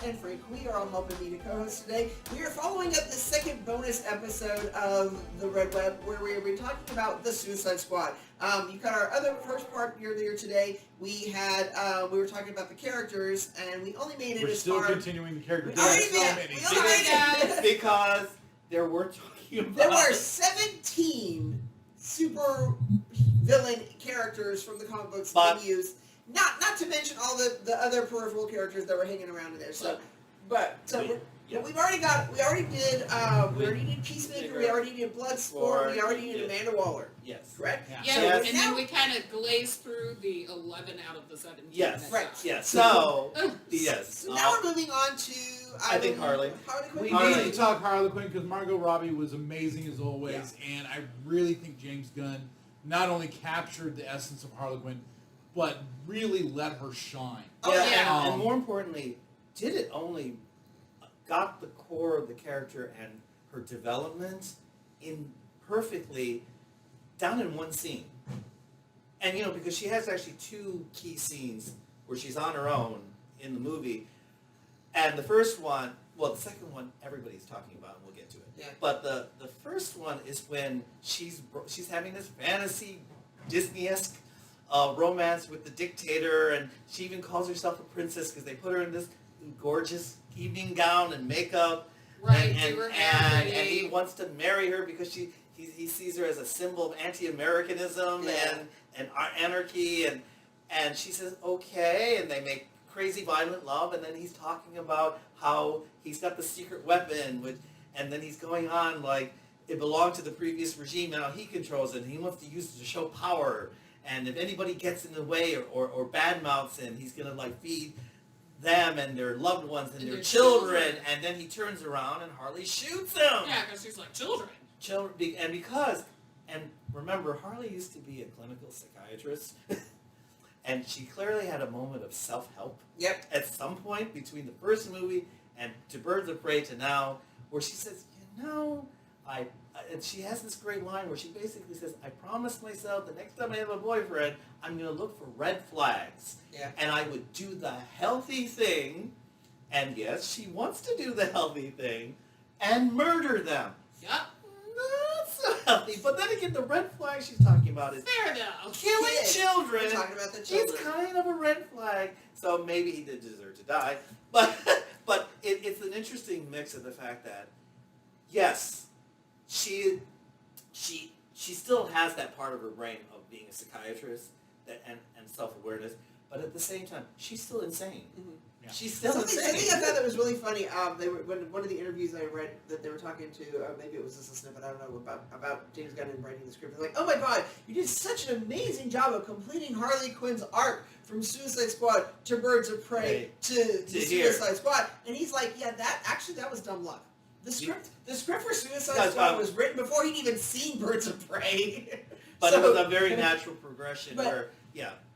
And Frank, we are all helping me to co-host today. We are following up the second bonus episode of the Red Web, where we were talking about the Suicide Squad. You got our other first part earlier today. We were talking about the characters, and we only made it We're as still far. continuing the characters. We already made because there were talking about. There were 17 super villain characters from the comic books being used. Not to mention all the other peripheral characters that were hanging around in there. We already did Peacemaker, we already did Bloodsport, we already did Amanda Waller. Yes. Correct? Yeah, and then we kind of glazed through the 11 out of the 17. Yes. Right. Yes. So, yes. So now we're moving on to I think Harley. Quinn. We need to talk Harley Quinn because Margot Robbie was amazing as always, and I really think James Gunn not only captured the essence of Harley Quinn, but really let her shine. And more importantly, did it only got the core of the character and her development in perfectly down in one scene. And because she has actually two key scenes where she's on her own in the movie. And the first one, the second one everybody's talking about, and we'll get to it. Yeah. But the first one is when she's having this fantasy Disney-esque romance with the dictator, and she even calls herself a princess because they put her in this gorgeous evening gown and makeup. Right, and he wants to marry her because he sees her as a symbol of anti-Americanism and anarchy, and she says okay, and they make crazy violent love, and then he's talking about how he's got the secret weapon, and then he's going on like it belonged to the previous regime, now he controls it, and he wants to use it to show power. And if anybody gets in the way or badmouths him, he's going to feed them and their loved ones and their children. And then he turns around and Harley shoots him. Yeah, because he's like, children. And remember, Harley used to be a clinical psychiatrist. And she clearly had a moment of self-help. Yep. At some point between the first movie and to Birds of Prey to now, where she says, and she has this great line where she basically says, I promised myself the next time I have a boyfriend, I'm going to look for red flags. Yeah. And I would do the healthy thing, and yes, she wants to do the healthy thing, and murder them. Yep. Not so healthy. But then again, the red flag she's talking about is fair though. killing children. We're talking about the children. It's kind of a red flag. So maybe he did deserve to die. But it's an interesting mix of the fact that, yes, she still has that part of her brain of being a psychiatrist and self-awareness, but at the same time, she's still insane. Mm-hmm. Yeah. She's still insane. Something I thought that was really funny. One of the interviews I read that they were talking to, maybe it was just a snippet, I don't know, about James Gunn and writing the script. It's like, oh my God, you did such an amazing job of completing Harley Quinn's arc from Suicide Squad to Birds of Prey to Suicide Squad. And he's like, yeah, that was dumb luck. The script for Suicide Squad was written before he'd even seen Birds of Prey. But it was a very natural progression where,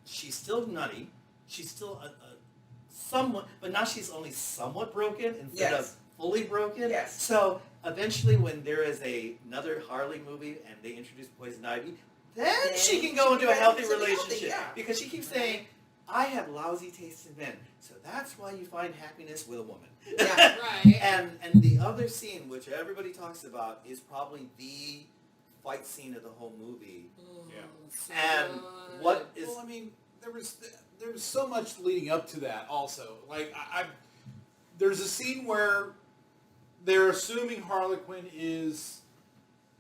she's still nutty. She's still somewhat, but now she's only somewhat broken instead of fully broken. Yes. So eventually when there is another Harley movie and they introduce Poison Ivy, then she can go into a healthy relationship. Because she keeps saying, I have lousy taste in men. So that's why you find happiness with a woman. Yeah, right. And the other scene, which everybody talks about, is probably the fight scene of the whole movie. So and what is... Well, I mean, there was so much leading up to that also. Like, there's a scene where they're assuming Harley Quinn is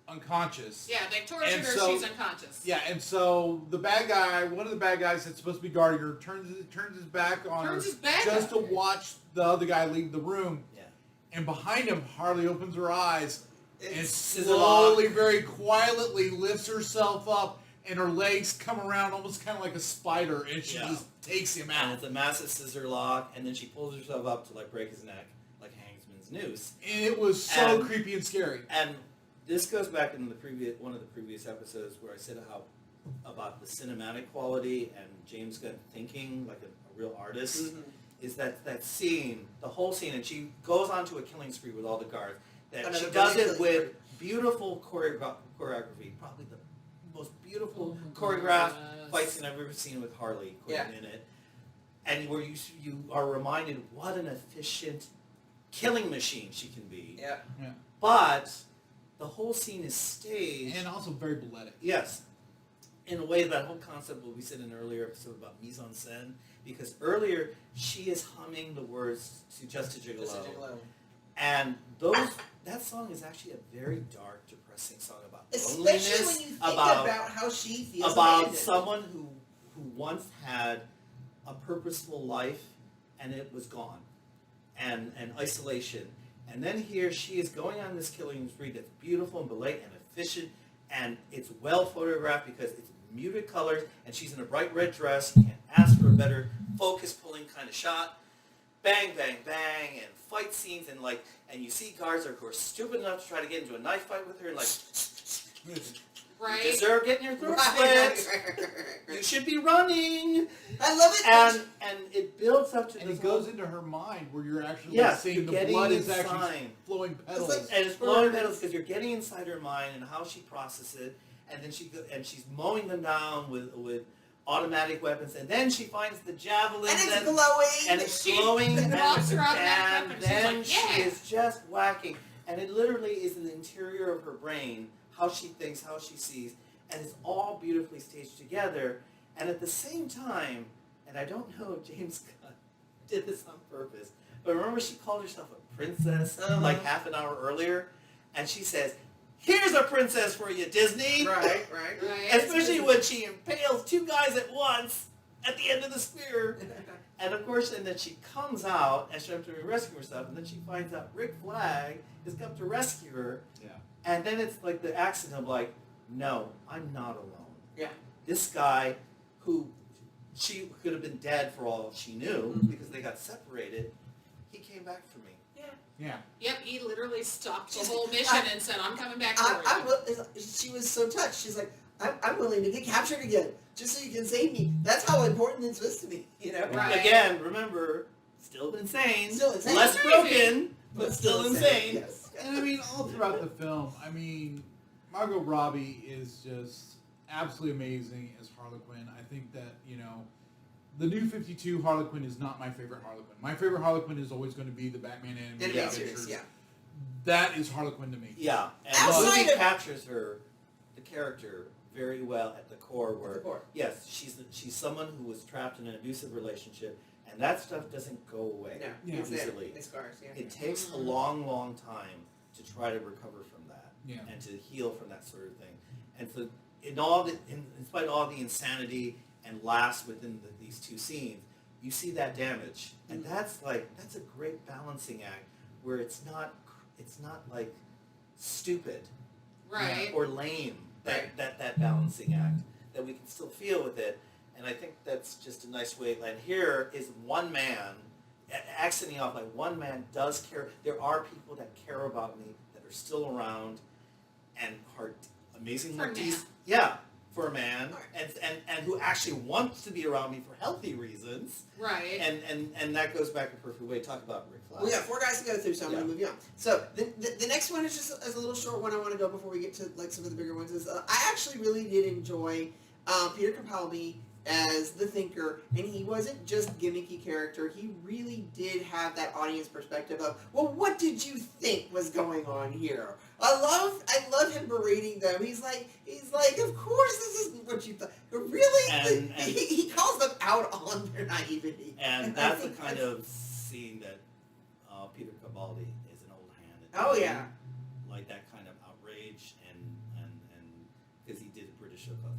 unconscious. Yeah, they tortured her, she's unconscious. Yeah, and so the bad guy, one of the bad guys that's supposed to be guarding her, turns his back on her just to watch the other guy leave the room. Yeah. And behind him, Harley opens her eyes and slowly, very quietly lifts herself up, and her legs come around almost kind of like a spider, and she just takes him And out. it's a massive scissor lock, and then she pulls herself up to like break his neck, like Hangsman's noose. And it was so And- creepy and scary. And this goes back in one of the previous episodes where I said how about the cinematic quality and James Gunn thinking like a real artist. Mhm. Is that scene, the whole scene, and she goes on to a killing spree with all the guards. That Another she does brilliant it killing with beautiful choreography, probably the most beautiful Oh my choreographed goodness. fight scene I've ever seen with Harley Quinn Yeah. in it. And where you are reminded what an efficient killing machine she can be. Yeah. But the whole scene is staged. And also very bloody. Yes. In a way, that whole concept what we said in an earlier episode about mise en scène, because earlier she is humming the words to Just a Gigolo. Just a Gigolo. And that song is actually a very dark, depressing song about Especially loneliness, when you think about how she feels about someone who once had a purposeful life and it was gone, and isolation. And then here she is going on this killing spree that's beautiful and blatant and efficient, and it's well photographed because it's muted colors, and she's in a bright red dress. You can't ask for a better focus pulling kind of shot. Bang, bang, bang, and fight scenes, and you see guards who are stupid enough to try to get into a knife fight with her, and Right? you deserve getting your throat Right. slit. You should be running. I love it. And it builds up to And this it goes whole- into her mind where you're actually Yes, seeing you're the getting blood is actually inside. flowing petals. like- and it's blowing petals because you're getting inside her mind and how she processes it, and then she's mowing them down with automatic weapons, and then she finds the javelin, And it's glowing. and it's She glowing, and, walks around that and weapon, she's then like, she "Yeah." is just whacking, and it literally is in the interior of her brain, how she thinks, how she sees, and it's all beautifully staged together, and at the same time, and I don't know if James Gunn did this on purpose, but remember she called herself a princess like half an hour earlier, and she says, "Here's a princess for you, Disney." Right. Right? Especially when she impales two guys at once at the end of the spear. And of course, and then she comes out and she's trying to rescue herself, and then she finds out Rick Flag has come to rescue her. Yeah. And then it's like the accident of like, no, I'm not alone. Yeah. This guy who she could have been dead for all she knew because they got separated, he came back for me. Yeah. Yep, he literally stopped the She's- whole mission and said, I'm coming back for you. She was so touched. She's like, I'm willing to get captured again, just so you can save me. That's how important this was to me, you know? Right. Again, remember, still insane. Still insane. Less Crazy. broken, but still insane. Yes. And I mean, all throughout the film, I mean, Margot Robbie is just absolutely amazing as Harley Quinn. I think that, the new 52 Harley Quinn is not my favorite Harley Quinn. My favorite Harley Quinn is always going to be the Batman animated Animated adventures. series, yeah. That is Harley Quinn to me. Yeah, and Outside the movie of- captures her, the character, very well at the core. Where The core. yes, she's someone who was trapped in an abusive relationship, and that stuff doesn't go away No, Yeah. it's there. easily. It scars, yeah. It takes a long, long time to try to recover from that Yeah. and to heal from that sort of thing. And so, in spite of all the insanity and laughs within these two scenes, you see that damage, and that's a great balancing act where it's not like stupid Right. or lame, Right. that balancing act, that we can still feel with it. And I think that's just a nice way. And here is one man, accenting off like one man does care. There are people that care about me that are still around and are amazing. For a man. Yeah, for a man, Right. and who actually wants to be around me for healthy reasons. Right. And that goes back a perfect way. Talk about Rick Flag. We got 4 guys to go through, so I'm Yeah. going to move you on. So the next one is just as a little short one I want to go before we get to like some of the bigger ones. Is I actually really did enjoy Peter Capaldi as the Thinker, and he wasn't just gimmicky character. He really did have that audience perspective of, well, what did you think was going on here? I love him berating them. He's like, of course this isn't what you thought. Really? And- he calls them out on their naivety. And I that's the think kind that's- of scene that Peter Capaldi is an old hand at. Oh, doing, yeah. Like that kind of outrage and because he did a British show called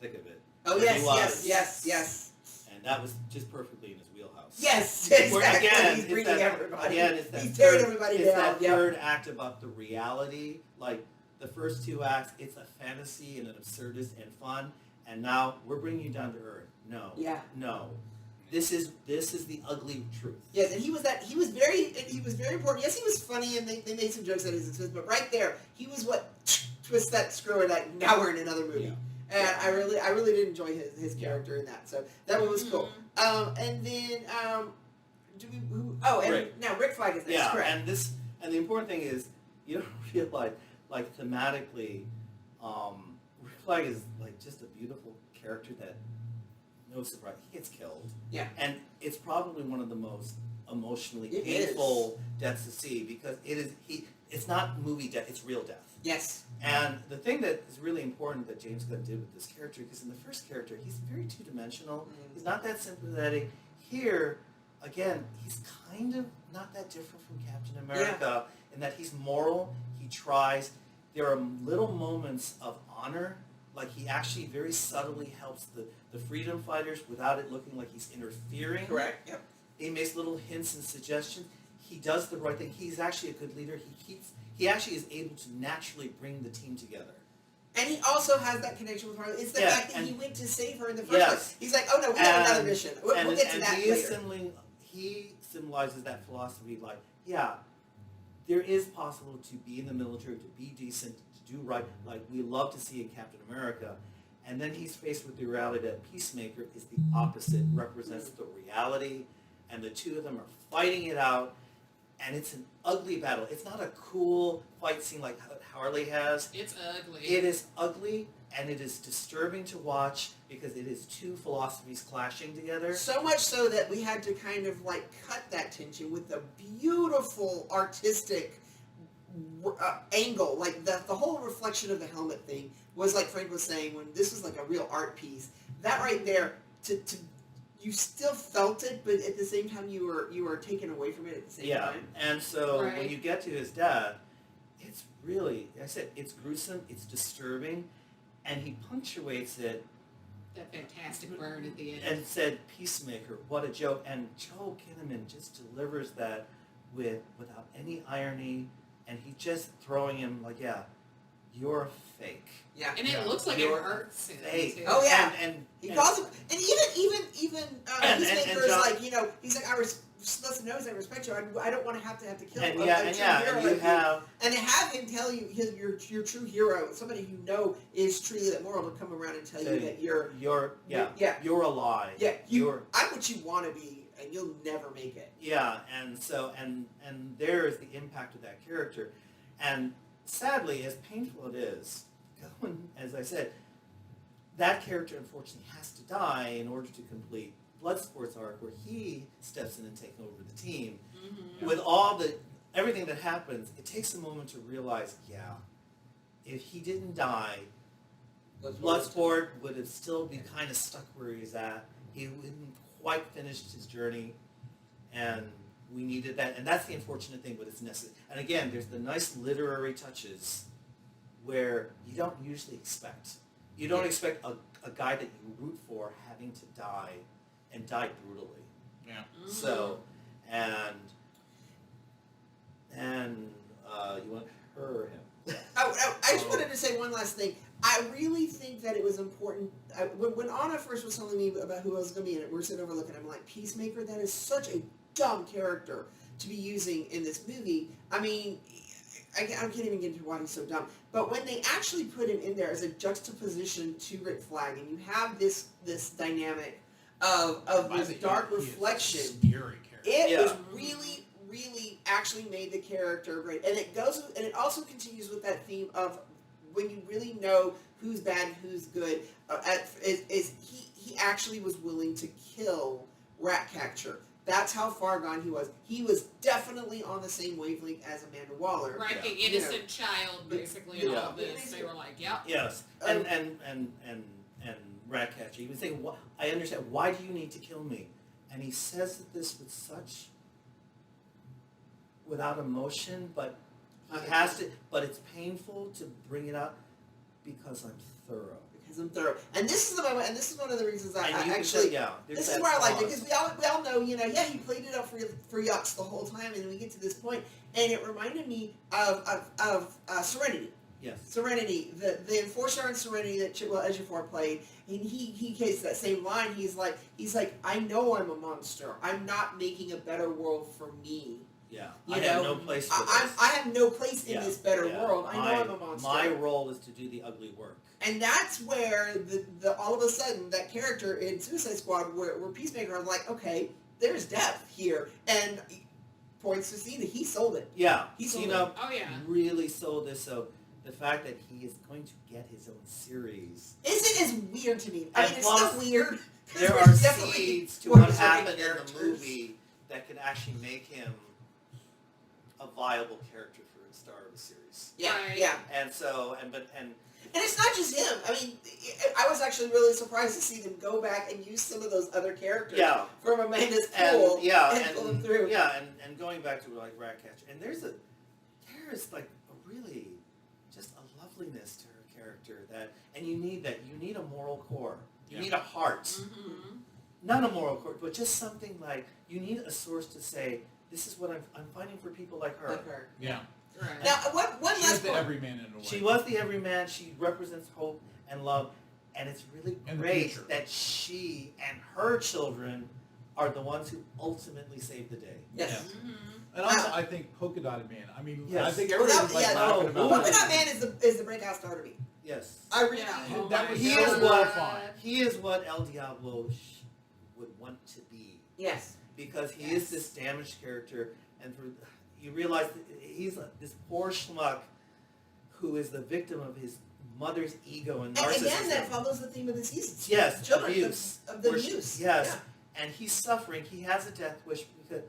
Thick of It. Oh, Where he yes, was. yes. And that was just perfectly in his wheelhouse. Yes, Where exactly. again, He's it's breeding that, everybody. again, it's that He's tearing third, everybody it's down. that Yep. third act about the reality, like the first 2 acts, it's a fantasy and an absurdist and fun, and now we're bringing you down to earth. No. Yeah. No. This is the ugly truth. Yes, and he was very important. Yes, he was funny, and they made some jokes at his expense, but right there, he was what twists that screw, and like, now we're in another movie. Yeah. And I really did enjoy his character in that. So that one was cool. And then now Rick Flag is next, Yeah, correct. and the important thing is you don't realize, like, thematically, Rick Flag is like just a beautiful character that, no surprise, he gets killed. Yeah. And it's probably one of the most emotionally It painful deaths to see, because it's not movie death, it's real death. Yes. And the thing that is really important that James Gunn did with this character, because in the first character, he's very two-dimensional. He's not that sympathetic. Here, again, he's kind of not that different from Captain America in that he's moral, he tries. There are little moments of honor, like he actually very subtly helps the freedom fighters without it looking like he's interfering. Correct. Yep. He makes little hints and suggestions. He does the right thing. He's actually a good leader. He actually is able to naturally bring the team together. And he also has that connection with Harley. It's the fact that he went to save her in the first place. He's like, oh no, we have another mission. We'll get to that later. He symbolizes that philosophy, like, yeah, there is possible to be in the military, to be decent, to do right, like we love to see in Captain America. And then he's faced with the reality that Peacemaker is the opposite, represents the reality, and the two of them are fighting it out, and it's an ugly battle. It's not a cool fight scene like Harley has. It's ugly. It is ugly, and it is disturbing to watch because it is two philosophies clashing together. So much so that we had to kind of like cut that tension with the beautiful artistic angle. Like the whole reflection of the helmet thing was, like Frank was saying, when this was like a real art piece. That right there, you still felt it, but at the same time you were taken away from it at the same time. And so Right. when you get to his death, it's really, like I said, it's gruesome, it's disturbing, and he punctuates it That fantastic burn at the end. and said, Peacemaker, what a joke. And Joel Kinnaman just delivers that without any irony, and he just throwing him like, yeah, you're fake. Yeah. And it looks like it hurts him, Fake. too. Oh, yeah. And He calls him, and even Peacemaker is John- like, he's like, listen, knows I respect you. I don't want to have to kill and a yeah, true and hero you like have and to have him tell you your true hero, somebody you know is truly that moral, to come around and tell you that you're a lie. Yeah, I'm what you want to be, and you'll never make it. Yeah, and so and there is the impact of that character, and sadly, as painful it is, as I said, that character unfortunately has to die in order to complete Bloodsport's arc, where he steps in and takes over the team. Mm-hmm. With everything that happens, it takes a moment to realize, if he didn't die, Bloodsport would have still be kind of stuck where he's at. He wouldn't quite finished his journey, and we needed that. And that's the unfortunate thing, but it's necessary. And again, there's the nice literary touches where you don't usually expect. You don't expect a guy that you root for having to die, and die brutally. Yeah. Mm-hmm. So, and you want her or him? I just wanted to say one last thing. I really think that it was important. When Anna first was telling me about who else was going to be in it, we're sitting over looking. I'm like, Peacemaker, that is such a dumb character to be using in this movie. I mean, I can't even get into why he's so dumb. But when they actually put him in there as a juxtaposition to Rick Flag, and you have this dynamic of this dark reflection, Scary character. it was really actually made the character great. And it also continues with that theme of when you really know who's bad and who's good. He actually was willing to kill Ratcatcher. That's how far gone he was. He was definitely on the same wavelength as Amanda Waller. Right, the innocent child, basically, in all this. They were like, yep. Yes, and Ratcatcher. He was saying, I understand. Why do you need to kill me? And he says this with without emotion, but he has to. But it's painful to bring it up because I'm thorough. Because I'm thorough. And this is one of the reasons I actually. This is where I liked it, because we all know, he played it up for yucks the whole time, and then we get to this point, and it reminded me of Serenity. Yes. Serenity, the enforcer in Serenity that Ejiofor played, and he takes that same line. He's like, I know I'm a monster. I'm not making a better world for me. Yeah. You I know, have no place for this. I have no place in Yeah, this better yeah. world. I know I'm a monster. My role is to do the ugly work. And that's where the all of a sudden that character in Suicide Squad where Peacemaker, I'm like, okay, there's depth here, and points to see that he sold it. Yeah. He sold Cena Oh, yeah. really sold this. So the fact that he is going to get his own series. Isn't as weird to me. I And mean, it's plus, still weird. 'cause There there's are definitely seeds to more what deserving happened in the characters. movie that could actually make him a viable character for a star of a series. Yeah, Right. yeah. And so, and And it's not just him. I mean, I was actually really surprised to see them go back and use some of those other characters yeah, from Amanda's and Pool yeah, and pull them through. yeah, and going back to like Ratcatcher, and there is like a really just a loveliness to her character that, and you need a moral core, you Yeah. need a heart, Mm-hmm. not a moral core, but just something like you need a source to say, this is what I'm fighting for people like her. Like her. Yeah. Right. Now, one She is last the point. everyman in a way. She was the everyman. She represents hope and love, and it's really And the great future. that she and her children are the ones who ultimately save the day. Yes. Mm-hmm. And also, I think Polka Dotted Man. I mean, I Yes. think Well, everybody that, was like yeah, laughing no, about Polka it. Dot Man is the breakout star to me. Yes. I really Yeah. do. Oh That my was He so is what- fun. He is what El Diablo would want to be, Yes. because he Yes. is this damaged character, and you realize that he's this poor schmuck who is the victim of his mother's ego and And narcissism. again, that follows the theme of the season. Yes, Children, abuse. of the Where abuse. Yes, Yeah. and he's suffering. He has a death wish because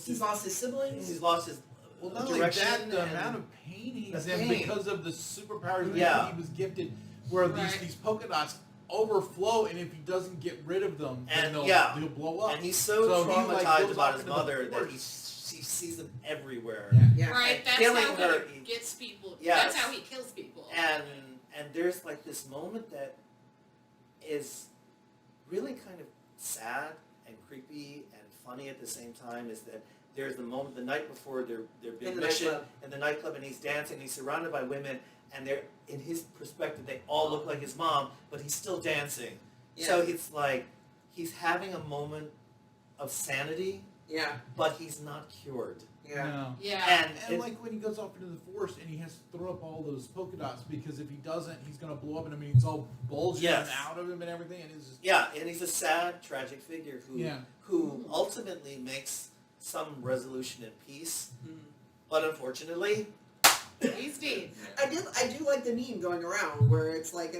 He's lost his siblings. he's lost his Well, not only direction that, the and- amount of pain he's the in pain. because of the superpowers Yeah. that he was gifted, where Right. these polka dots overflow, and if he doesn't get rid of them, then And, yeah. they'll blow up. and he's so, So he, like, traumatized goes about off his into the mother that he forest. sees them everywhere. Yeah. Yeah. Right, And that's killing how her, he gets people. Yes. That's how he kills people. And there's like this moment that is really kind of sad and creepy and funny at the same time. Is that there's the moment the night before their big In the mission nightclub. in the nightclub, and he's dancing. He's surrounded by women, and they're in his perspective they all look like his mom, but he's still dancing. Yeah. So it's like he's having a moment of sanity, Yeah. but he's not cured. Yeah. No. Yeah. And And like when he goes off into the forest and he has to throw up all those polka dots because if he doesn't, he's gonna blow up. And I mean, it's all bulging Yes. out of him and everything. And it's just yeah, and he's a sad, tragic figure who Mm. ultimately makes some resolution in peace, Mhm. but unfortunately, He's dead. I do like the meme going around where it's like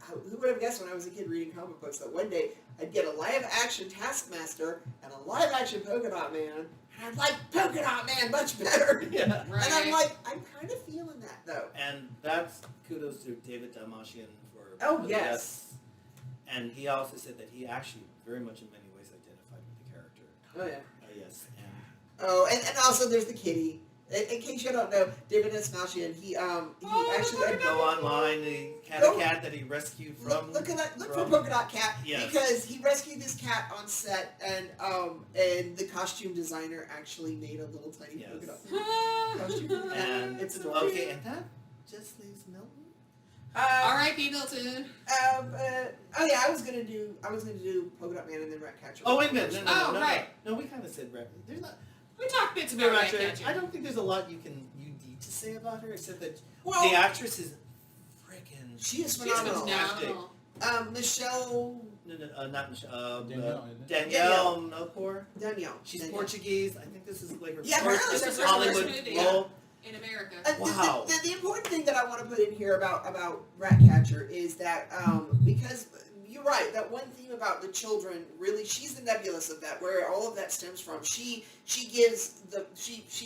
who would have guessed when I was a kid reading comic books that one day I'd get a live action Taskmaster and a live action Polka Dot Man, and I'd like Polka Dot Man much better. yeah. Right. And I'm like, I'm kind of feeling that though. And that's kudos to David Dalmatian for Oh, the yes. death. And he also said that he actually very much in many ways identified with the character. Oh yeah. Yes, and Oh, and also there's the kitty. In case you don't know, David Dalmatian, he actually go online, the Go- cat that he rescued from. look for from- Polka Dot Cat Yes. because he rescued this cat on set, and the costume designer actually made a little tiny Yes. polka dot costume. For the cat. And It's adorable. okay, and that just leaves Milton. R.I.P. Milton. Oh yeah, I was gonna do Polka Dot Man and then Ratcatcher. Oh wait a minute, no, Oh, no, right. no, we kind of said Rat. There's not. We talked bits Very about much. Ratcatcher. I don't think there's a lot you need to say about her except that Well, the actress is freaking. she is She's phenomenal. phenomenal. Michelle No, not Michelle. Danielle, isn't it? Danielle Melchior. Danielle. She's Danielle. Portuguese. I think this is like her Yeah, first apparently it's her first Hollywood movie. role. In America. Wow. The important thing that I want to put in here about Ratcatcher is that because you're right, that one theme about the children really, she's the nebulous of that, where all of that stems from. She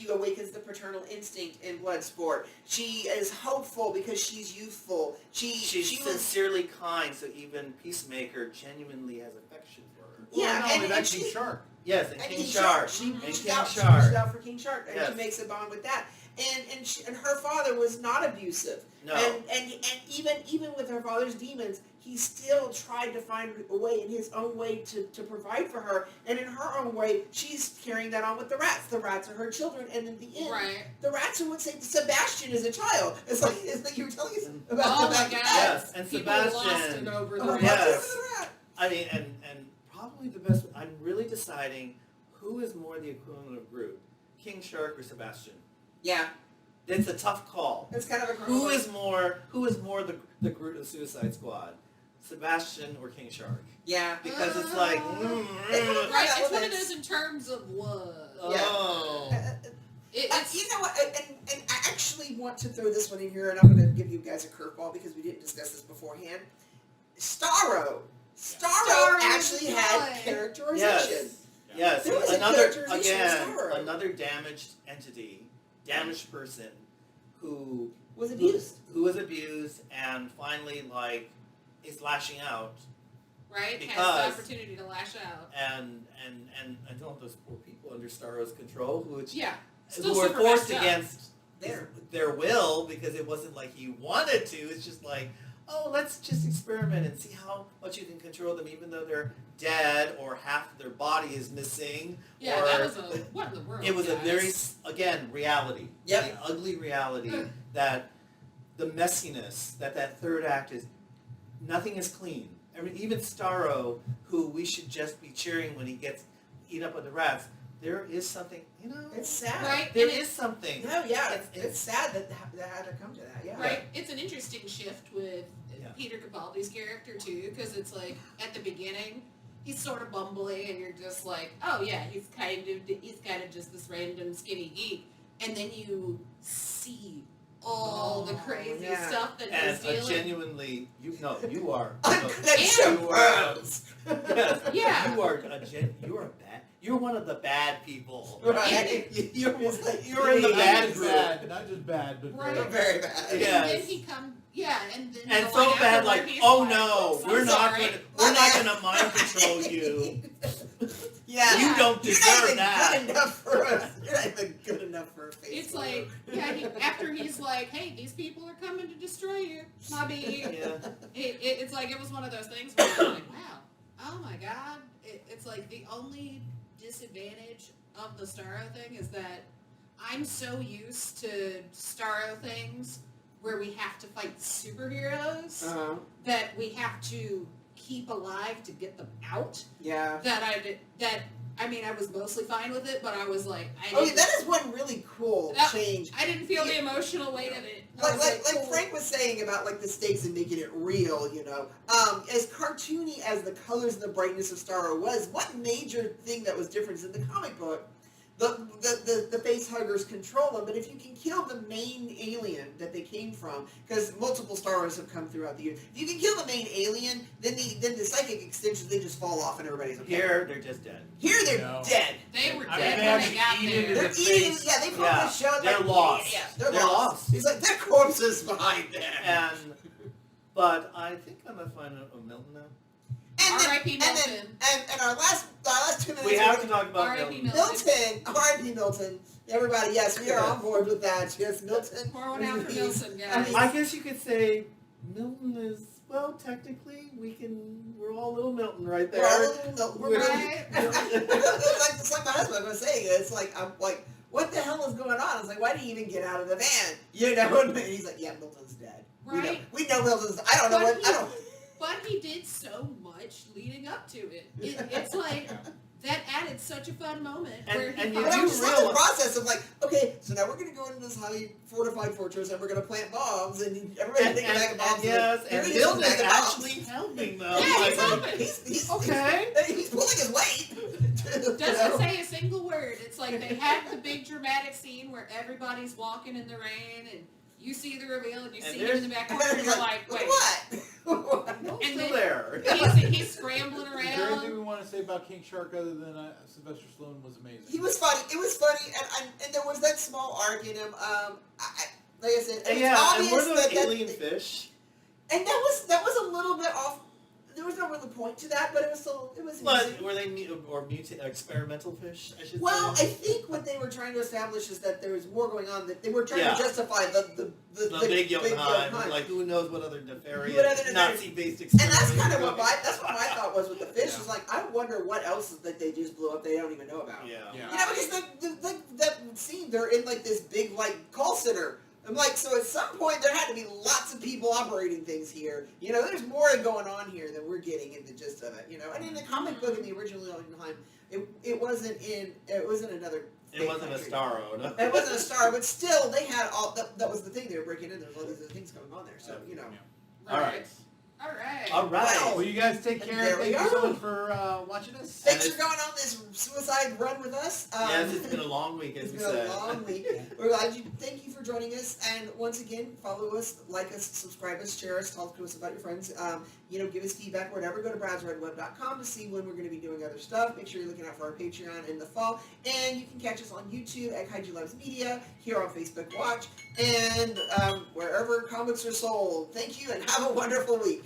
awakens the paternal instinct in Bloodsport. She is hopeful because she's youthful. She's she was sincerely kind, so even Peacemaker genuinely has affection for her. Well, Yeah, not only and that, she- King Shark. Yes, and and King King Shark. Shark. She And reached King out. She Shark. reached out for King Shark, and Yes. she makes a bond with that. And her father was not abusive. No. And even with her father's demons, he still tried to find a way in his own way to provide for her, and in her own way, she's carrying that on with the rats. The rats are her children, and in the end, Right. the rats are what saved Sebastian as a child. It's like you were telling us about Oh my Sebastian. God. Yes, and People Sebastian. lost it over the Oh, rats. Yes. the rat. I mean, and probably the best. I'm really deciding who is more the equivalent of Groot, King Shark or Sebastian. Yeah, It's a tough call. it's kind of a Who is more the Groot of Suicide Squad, Sebastian or King Shark? Yeah. Because it's like, Right, it's one of those in terms of what. oh, It's You know what? And I actually want to throw this one in here, and I'm going to give you guys a curveball because we didn't discuss this beforehand. Starro Starro actually is had good. characterization. yes. There was a Another characterization of Starro. another damaged entity, damaged person, who Was abused. who was abused and finally is lashing out. right Because- has the opportunity to lash out. And all those poor people under Starro's control, Yeah, who still were super forced messed up. against There. their will because it wasn't like he wanted to. It's just like, oh, let's just experiment and see how much you can control them, even though they're dead or half of their body is missing. Yeah, or that was a what in the world. it was a guys? very again reality. Yep. The ugly reality that the messiness that third act is. Nothing is clean. I mean, even Starro, who we should just be cheering when he gets eaten up by the rats, there is something, It's sad. right. there and is something. No, yeah, It's- it's sad that had to come to that. Yeah. Right, it's an interesting shift with Yeah. Peter Capaldi's character too, because it's like at the beginning he's sort of bumbly, and you're just like, oh yeah, he's kind of just this random skinny geek, and then you see all the crazy yeah. stuff that And he's dealing. genuinely, you are. Connection pearls. Yes, Yeah. you are you're one of the bad people. Right. You're It's like, you're in the yeah, bad Not just group. bad, not just bad, but Right. very Very bad. And Yeah. then Yes. he and then And the so line bad, after like, where he's oh like, no, "Oops, I'm we're not sorry." gonna mind control you. Yeah. You don't You're not deserve even that. good enough for us. You're not even good enough for a face. It's like, yeah, after he's like, hey, these people are coming to destroy you, Bobby. Yeah. It's like, it was one of those things where you're like, wow, oh my God. It's like the only disadvantage of the Starro thing is that I'm so used to Starro things where we have to fight superheroes Uh-huh. that we have to keep alive to get them out. Yeah. I mean, I was mostly fine with it, but I was like, Oh, yeah, that is one really cool That- change. I didn't feel the emotional weight of it. I Like, was like cool. Frank was saying about like the stakes and making it real, as cartoony as the colors and the brightness of Starro was, one major thing that was different is in the comic book, the face huggers control them, but if you can kill the main alien that they came from, because multiple Starros have come throughout the year, if you can kill the main alien, then the psychic extensions, they just fall off and everybody's okay. Here they're just dead. Here they're No. dead. They were I mean, dead they when they actually got eat it there. in They're the eating, face. yeah, they probably Yeah, showed they're like, lost. Yeah, They're they're lost. lost. He's like, their corpses behind them. But I think I'm gonna find a Milton now. And then, R.I.P. and then, Milton. and our last 2 minutes. We have to talk about R.I.P. Milton. Milton, R.I.P. Milton. Everybody, yes, we are on board with that. Yes, Milton. Pour one out for He's- Milton, guys. I guess you could say Milton is, well, technically we're all little Milton right there. We're all a little Milton. We're really, Right. it's like my husband was saying. It's like I'm like, what the hell is going on? It's like, why did he even get out of the van? And he's like, yeah, Milton's dead. Right. We know Milton's. I don't know what. I don't. But he did so much leading up to it. It's like, that added such a fun moment. And- where he and you But finally- I do was just like the realize- process of like, okay, so now we're going to go into this highly fortified fortress and we're going to plant bombs and everybody's taking back bombs. yes, Here and he is Milton with is a bag of bombs. actually helping them. Yeah, he's Like, helping. He's Okay. He's pulling his weight. doesn't say a single word. It's like they had the big dramatic scene where everybody's walking in the rain and you see the reveal and you And see him in the back corner and you're like, wait. what? Milton's And still then- there. He's scrambling Is there anything around. we want to say about King Shark other than Sylvester Stallone was amazing? He was funny. It was funny, and there was that small arc in him. Like I said, it was Yeah, and obvious were those that alien fish? and that was a little bit off. there was no real point to that, but it was still, it was But amusing. were they experimental fish? I should Well, I say. think what they were trying to establish is that there was more going on. That they were trying Yeah. to justify the Big Jotunheim. Jotunheim, like who knows what other What nefarious other Nazi-based And experiments. that's kind of were what going- that's what my thought was with the fish. Yeah. Is like, I wonder what else that they just blew up they don't even know about. Yeah. Yeah. You know, because that scene, they're in like this big like call center. I'm like, so at some point there had to be lots of people operating things here. You know, there's more going on here than we're getting in the gist of it. You know, and in the comic book in the original Jotunheim, it wasn't another. It wasn't a Starro, no. It wasn't a star, but still, they had all. That was the thing they were breaking in. There was all these other things going on there. So you know. All right. All right. All right. Well, Well, you guys take And care. there we Thank you so go. much for watching us. Thanks for going on this suicide run with us. Yes, it's been a long week, as It's we been said. a long week. We're glad you. Thank you for joining us, and once again, follow us, like us, subscribe us, share us, talk to us about your friends. You know, give us feedback, whatever. Go to Brad'sRedWeb.com to see when we're going to be doing other stuff. Make sure you're looking out for our Patreon in the fall, and you can catch us on YouTube at Kaiju Loves Media, here on Facebook Watch, and wherever comics are sold. Thank you, and have a wonderful week.